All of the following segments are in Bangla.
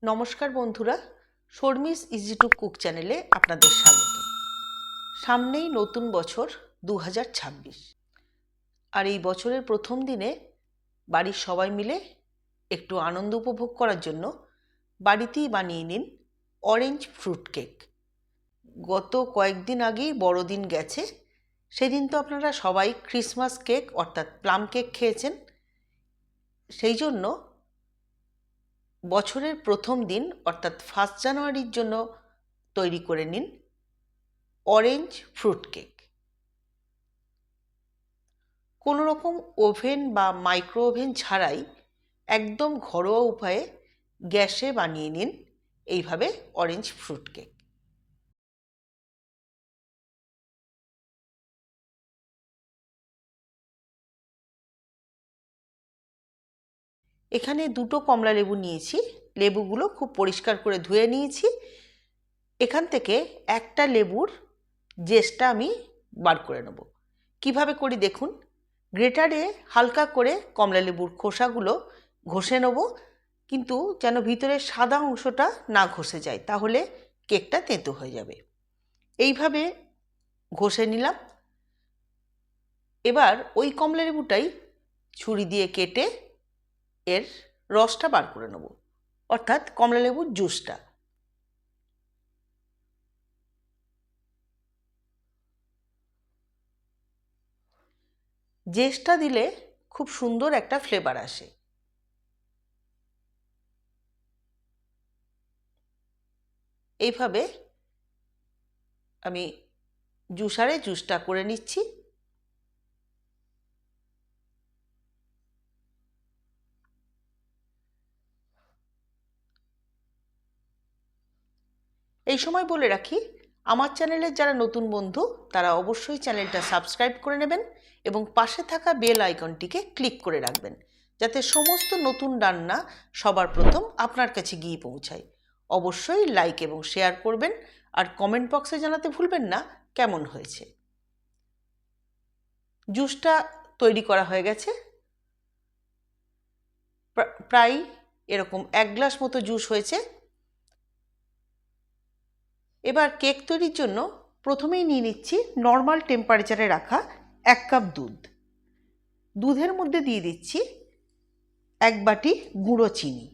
নমস্কার বন্ধুরা, শর্মিস ইজি টু কুক চ্যানেলে আপনাদের স্বাগত। সামনেই নতুন বছর 2026, আর এই বছরের প্রথম দিনে বাড়ির সবাই মিলে একটু আনন্দ উপভোগ করার জন্য বাড়িতেই বানিয়ে নিন অরেঞ্জ ফ্রুট কেক। গত কয়েকদিন আগেই বড়দিন গেছে, সেদিন তো আপনারা সবাই ক্রিসমাস কেক অর্থাৎ প্লাম কেক খেয়েছেন। সেই জন্য বছরের প্রথম দিন অর্থাৎ 1 জানুয়ারির জন্য তৈরি করে নিন অরেঞ্জ ফ্রুট কেক। কোনো রকম ওভেন বা মাইক্রো ওভেন ছাড়াই একদম ঘরোয়া উপায়ে গ্যাসে বানিয়ে নিন এইভাবে অরেঞ্জ ফ্রুট কেক। এখানে 2টো কমলা লেবু নিয়েছি। লেবুগুলো খুব পরিষ্কার করে ধুয়ে নিয়েছি। এখান থেকে একটা লেবুর জেসটা আমি বার করে নেব। কিভাবে করি দেখুন। গ্রেটারে হালকা করে কমলা লেবুর খোসাগুলো ঘষে নেব, কিন্তু যেন ভিতরের সাদা অংশটা না ঘষে যায়, তাহলে কেকটা তেঁতো হয়ে যাবে। এইভাবে ঘষে নিলাম। এবার ওই কমলা লেবুটাই ছুরি দিয়ে কেটে এর রসটা বার করে নেব, অর্থাৎ কমলা লেবুর জুসটা। জেসটা দিলে খুব সুন্দর একটা ফ্লেভার আসে। এইভাবে আমি জুসারে জুসটা করে নিচ্ছি। এই সময় বলে রাখি, আমার চ্যানেলের যারা নতুন বন্ধু তারা অবশ্যই চ্যানেলটা সাবস্ক্রাইব করে নেবেন এবং পাশে থাকা বেল আইকনটিকে ক্লিক করে রাখবেন, যাতে সমস্ত নতুন রান্না সবার প্রথম আপনার কাছে গিয়ে পৌঁছায়। অবশ্যই লাইক এবং শেয়ার করবেন, আর কমেন্ট বক্সে জানাতে ভুলবেন না কেমন হয়েছে। জুসটা তৈরি করা হয়ে গেছে। প্রায় এরকম 1 গ্লাস মতো জুস হয়েছে। এবার কেক তৈরির জন্য প্রথমেই নিয়ে নিচ্ছি নর্মাল টেম্পারেচারে রাখা 1 কাপ দুধ। দুধের মধ্যে দিয়ে দিচ্ছি 1 বাটি গুঁড়ো চিনি।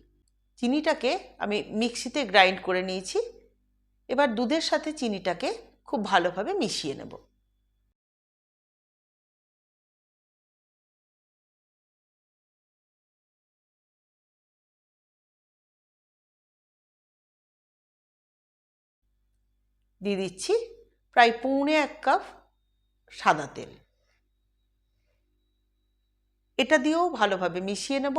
চিনিটাকে আমি মিক্সিতে গ্রাইন্ড করে নিয়েছি। এবার দুধের সাথে চিনিটাকে খুব ভালোভাবে মিশিয়ে নেব। দিয়ে দিচ্ছি প্রায় 1.25 কাপ সাদা তেল। এটা দিয়েও ভালোভাবে মিশিয়ে নেব।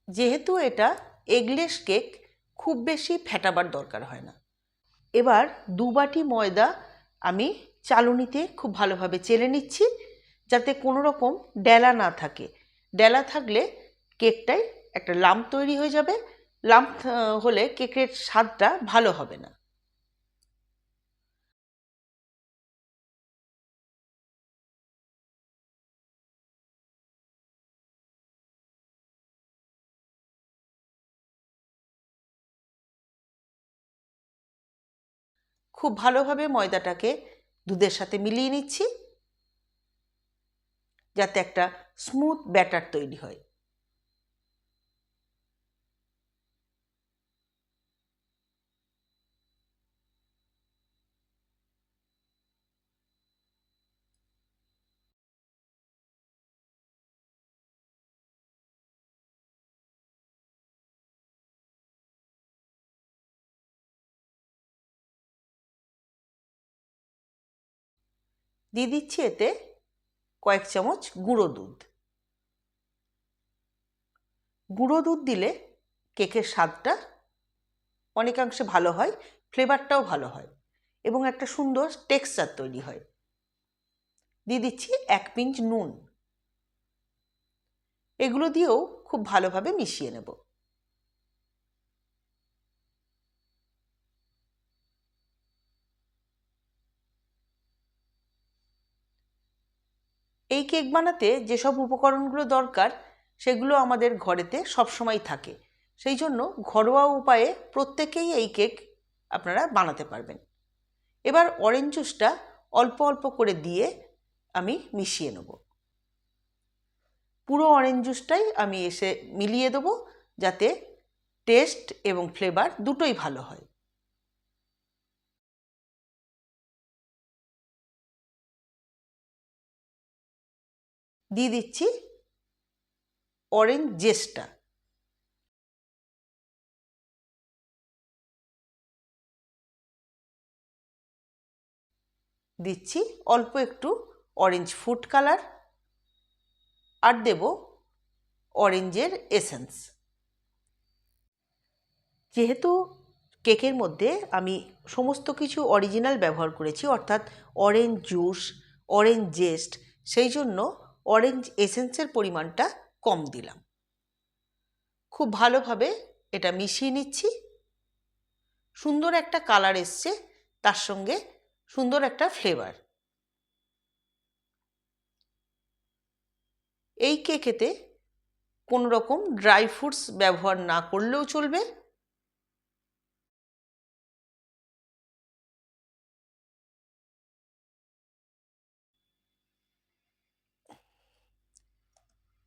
যেহেতু এটা এগলেস কেক, খুব বেশি ফেটাবার দরকার হয় না। এবার 2 বাটি ময়দা আমি চালুনিতে খুব ভালোভাবে চেলে নিচ্ছি, যাতে কোনো রকম ডেলা না থাকে। ডেলা থাকলে কেকটায় একটা লাম্প তৈরি হয়ে যাবে। লাম্প হলে কেকের স্বাদটা ভালো হবে না। খুব ভালোভাবে ময়দাটাকে দুধের সাথে মিলিয়ে নিচ্ছি, যাতে একটা স্মুথ ব্যাটার তৈরি হয়। দিয়ে দিচ্ছি এতে কয়েক চামচ গুঁড়ো দুধ। গুঁড়ো দুধ দিলে কেকের স্বাদটা অনেকাংশে ভালো হয়, ফ্লেভারটাও ভালো হয় এবং একটা সুন্দর টেক্সচার তৈরি হয়। দিয়ে দিচ্ছি 1 পিঞ্চ নুন। এগুলো দিয়েও খুব ভালোভাবে মিশিয়ে নেব। এই কেক বানাতে যেসব উপকরণগুলো দরকার সেগুলো আমাদের ঘরেতে সবসময় থাকে, সেই জন্য ঘরোয়া উপায়ে প্রত্যেকেই এই কেক আপনারা বানাতে পারবেন। এবার অরেঞ্জ জুসটা অল্প অল্প করে দিয়ে আমি মিশিয়ে নেব। পুরো অরেঞ্জ জুসটাই আমি মিলিয়ে দেবো, যাতে টেস্ট এবং ফ্লেভার দুটোই ভালো হয়। দিয়ে দিচ্ছি অরেঞ্জ জেসটা। দিচ্ছি অল্প একটু অরেঞ্জ ফুড কালার, আর দেব অরেঞ্জের এসেন্স। যেহেতু কেকের মধ্যে আমি সমস্ত কিছু অরিজিনাল ব্যবহার করেছি, অর্থাৎ অরেঞ্জ জুস, অরেঞ্জ জেস্ট, সেই জন্য অরেঞ্জ এসেন্সের পরিমাণটা কম দিলাম। খুব ভালোভাবে এটা মিশিয়ে নিচ্ছি। সুন্দর একটা কালার এসছে, তার সঙ্গে সুন্দর একটা ফ্লেভার। এই কেকেতে কোনো রকম ড্রাই ফ্রুটস ব্যবহার না করলেও চলবে।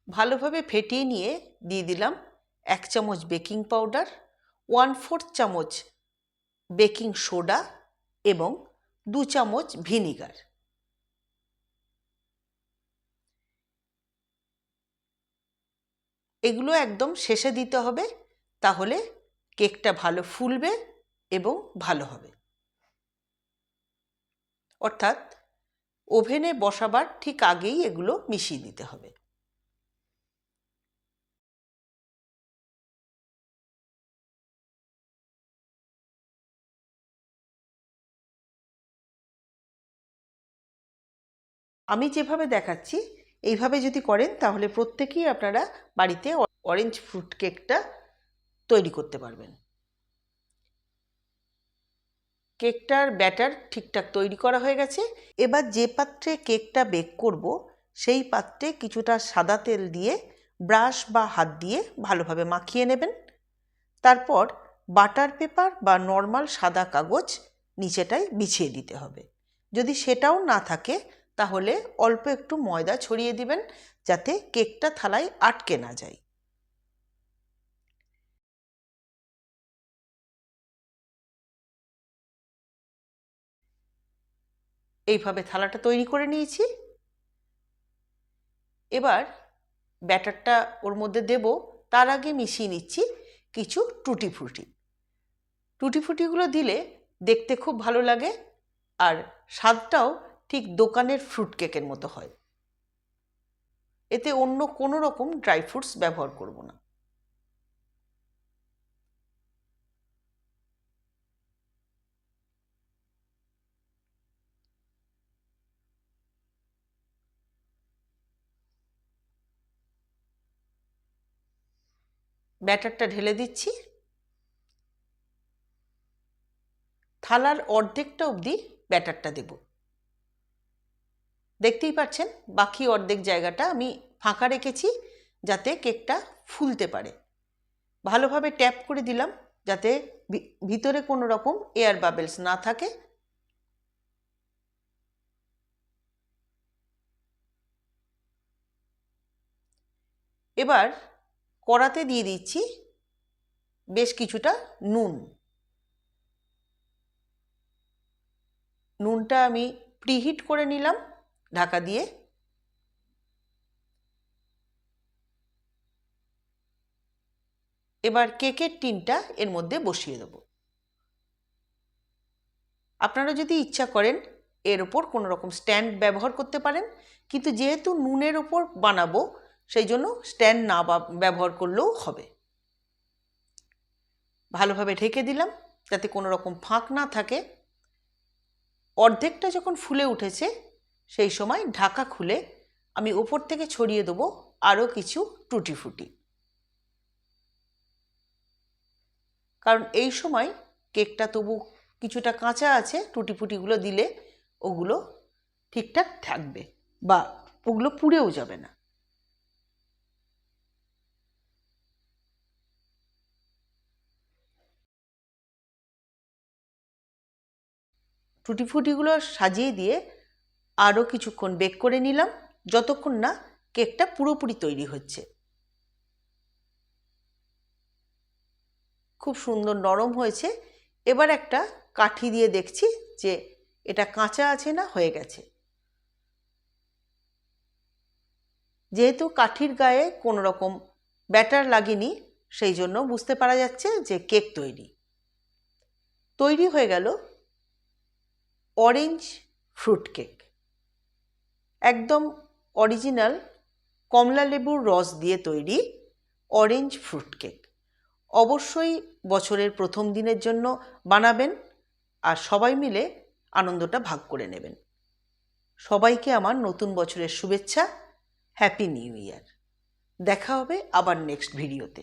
ভালোভাবে ফেটিয়ে নিয়ে দিয়ে দিলাম 1 চামচ বেকিং পাউডার, 1/4 চামচ বেকিং সোডা এবং 2 চামচ ভিনিগার। এগুলো একদম শেষে দিতে হবে, তাহলে কেকটা ভালো ফুলবে এবং ভালো হবে। অর্থাৎ ওভেনে বসাবার ঠিক আগেই এগুলো মিশিয়ে দিতে হবে। আমি যেভাবে দেখাচ্ছি এইভাবে যদি করেন তাহলে প্রত্যেকেই আপনারা বাড়িতে অরেঞ্জ ফ্রুট কেকটা তৈরি করতে পারবেন। কেকটার ব্যাটার ঠিকঠাক তৈরি করা হয়ে গেছে। এবার যে পাত্রে কেকটা বেক করব সেই পাত্রে কিছুটা সাদা তেল দিয়ে ব্রাশ বা হাত দিয়ে ভালোভাবে মাখিয়ে নেবেন। তারপর বাটার পেপার বা নর্মাল সাদা কাগজ নিচেটায় বিছিয়ে দিতে হবে। যদি সেটাও না থাকে তাহলে অল্প একটু ময়দা ছড়িয়ে দিবেন, যাতে কেকটা থালায় আটকে না যায়। এইভাবে থালাটা তৈরি করে নিয়েছি। এবার ব্যাটারটা ওর মধ্যে দেব, তার আগে মিশিয়ে নিচ্ছি কিছু টুটি ফ্রুটি। টুটি ফ্রুটিগুলো দিলে দেখতে খুব ভালো লাগে, আর স্বাদটাও ঠিক দোকানের ফ্রুট কেকের মতো হয়। এতে অন্য কোনো রকম ড্রাই ফ্রুটস ব্যবহার করব না। ব্যাটারটা ঢেলে দিচ্ছি। থালার অর্ধেকটা অবধি ব্যাটারটা দেব। দেখতেই পাচ্ছেন বাকি অর্ধেক জায়গাটা আমি ফাঁকা রেখেছি, যাতে কেকটা ফুলতে পারে। ভালোভাবে ট্যাপ করে দিলাম, যাতে ভিতরে কোনো রকম এয়ার বাবেলস না থাকে। এবার কড়াতে দিয়ে দিচ্ছি বেশ কিছুটা নুন। নুনটা আমি প্রিহিট করে নিলাম ঢাকা দিয়ে। এবার কেকের টিনটা এর মধ্যে বসিয়ে দেব। আপনারা যদি ইচ্ছা করেন এর ওপর কোনো রকম স্ট্যান্ড ব্যবহার করতে পারেন, কিন্তু যেহেতু নুনের ওপর বানাবো সেই জন্য স্ট্যান্ড না ব্যবহার করলেও হবে। ভালোভাবে ঢেকে দিলাম যাতে কোনো রকম ফাঁক না থাকে। অর্ধেকটা যখন ফুলে উঠেছে সেই সময় ঢাকা খুলে আমি ওপর থেকে ছড়িয়ে দেবো আরও কিছু টুটি ফুটি, কারণ এই সময় কেকটা তবু কিছুটা কাঁচা আছে। টুটি ফুটিগুলো দিলে ওগুলো ঠিকঠাক থাকবে বা ওগুলো পুড়েও যাবে না। টুটি ফুটিগুলো সাজিয়ে দিয়ে আরও কিছুক্ষণ বেক করে নিলাম, যতক্ষণ না কেকটা পুরোপুরি তৈরি হচ্ছে। খুব সুন্দর নরম হয়েছে। এবার একটা কাঠি দিয়ে দেখছি যে এটা কাঁচা আছে না হয়ে গেছে। যেহেতু কাঠির গায়ে কোনো রকম ব্যাটার লাগেনি, সেই জন্য বুঝতে পারা যাচ্ছে যে কেক তৈরি হয়ে গেল অরেঞ্জ ফ্রুট কেক। একদম অরিজিনাল কমলা লেবুর রস দিয়ে তৈরি অরেঞ্জ ফ্রুট কেক। অবশ্যই বছরের প্রথম দিনের জন্য বানাবেন আর সবাই মিলে আনন্দটা ভাগ করে নেবেন। সবাইকে আমার নতুন বছরের শুভেচ্ছা। Happy new year. দেখা হবে আবার নেক্সট ভিডিওতে।